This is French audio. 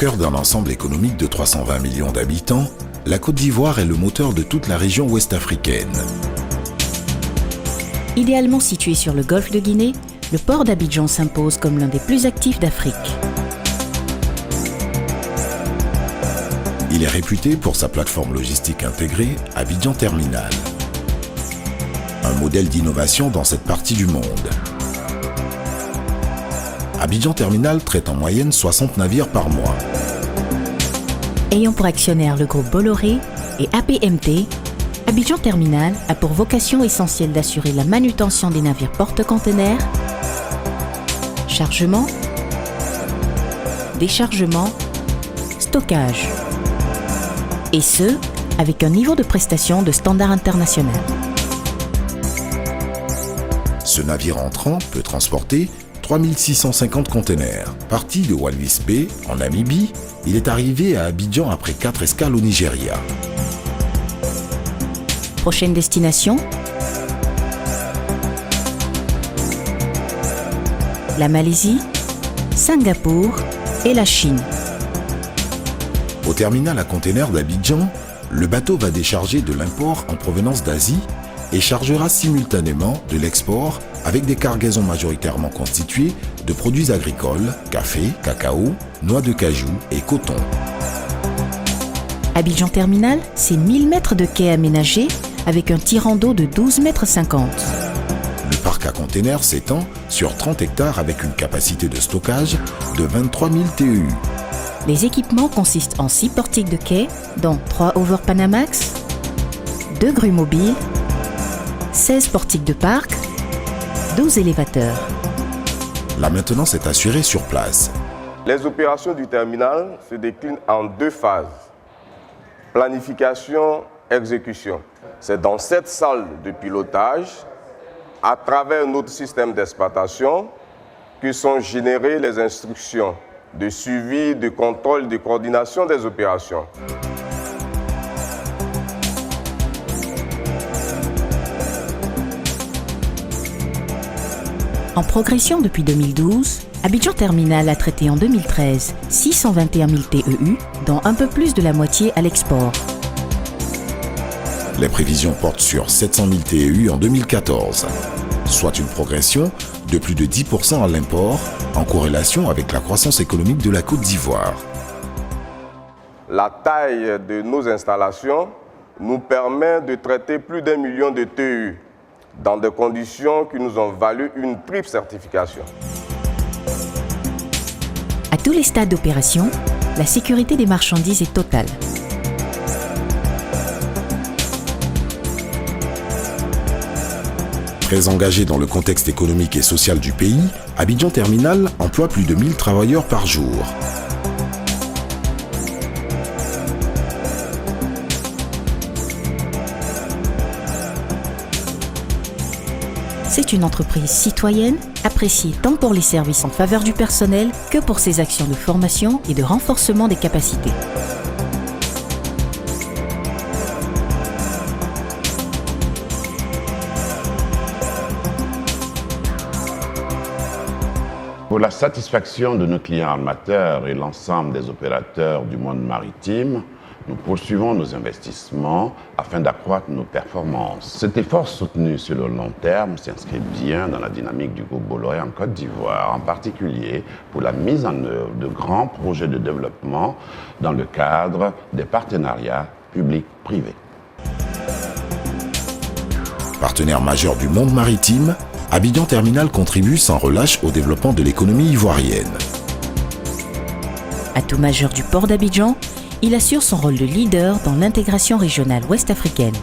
cœur d'un ensemble économique de 320 millions d'habitants, la Côte d'Ivoire est le moteur de toute la région ouest-africaine. Idéalement situé sur le golfe de Guinée, le port d'Abidjan s'impose comme l'un des plus actifs d'Afrique. Il est réputé pour sa plateforme logistique intégrée, Abidjan Terminal. Un modèle d'innovation dans cette partie du monde. Abidjan Terminal traite en moyenne 60 navires par mois. Ayant pour actionnaire le groupe Bolloré et APMT, Abidjan Terminal a pour vocation essentielle d'assurer la manutention des navires porte-conteneurs, chargement, déchargement, stockage. Et ce, avec un niveau de prestation de standard international. Ce navire entrant peut transporter 3650 containers. Parti de Walvis Bay, en Namibie, il est arrivé à Abidjan après 4 escales au Nigeria. Prochaine destination, la Malaisie, Singapour et la Chine. Au terminal à containers d'Abidjan, le bateau va décharger de l'import en provenance d'Asie et chargera simultanément de l'export avec des cargaisons majoritairement constituées de produits agricoles, café, cacao, noix de cajou et coton. Abidjan Terminal, c'est 1000 mètres de quai aménagés avec un tirant d'eau de 12,50 m. Le parc à containers s'étend sur 30 hectares avec une capacité de stockage de 23 000 TEU. Les équipements consistent en 6 portiques de quai, dont 3 over-Panamax, 2 grues mobiles, 16 portiques de parc, 12 élévateurs. La maintenance est assurée sur place. Les opérations du terminal se déclinent en 2 phases. Planification, exécution. C'est dans cette salle de pilotage, à travers notre système d'exploitation, que sont générées les instructions de suivi, de contrôle, de coordination des opérations. En progression depuis 2012, Abidjan Terminal a traité en 2013 621 000 TEU, dont un peu plus de la moitié à l'export. Les prévisions portent sur 700 000 TEU en 2014, soit une progression de plus de 10% à l'import, en corrélation avec la croissance économique de la Côte d'Ivoire. La taille de nos installations nous permet de traiter plus d'1 million de TEU dans des conditions qui nous ont valu une triple certification. À tous les stades d'opération, la sécurité des marchandises est totale. Très engagé dans le contexte économique et social du pays, Abidjan Terminal emploie plus de 1000 travailleurs par jour. C'est une entreprise citoyenne, appréciée tant pour les services en faveur du personnel que pour ses actions de formation et de renforcement des capacités. Pour la satisfaction de nos clients armateurs et l'ensemble des opérateurs du monde maritime, nous poursuivons nos investissements afin d'accroître nos performances. Cet effort soutenu sur le long terme s'inscrit bien dans la dynamique du groupe Bolloré en Côte d'Ivoire, en particulier pour la mise en œuvre de grands projets de développement dans le cadre des partenariats publics-privés. Partenaire majeur du monde maritime, Abidjan Terminal contribue sans relâche au développement de l'économie ivoirienne. Atout majeur du port d'Abidjan, il assure son rôle de leader dans l'intégration régionale ouest-africaine.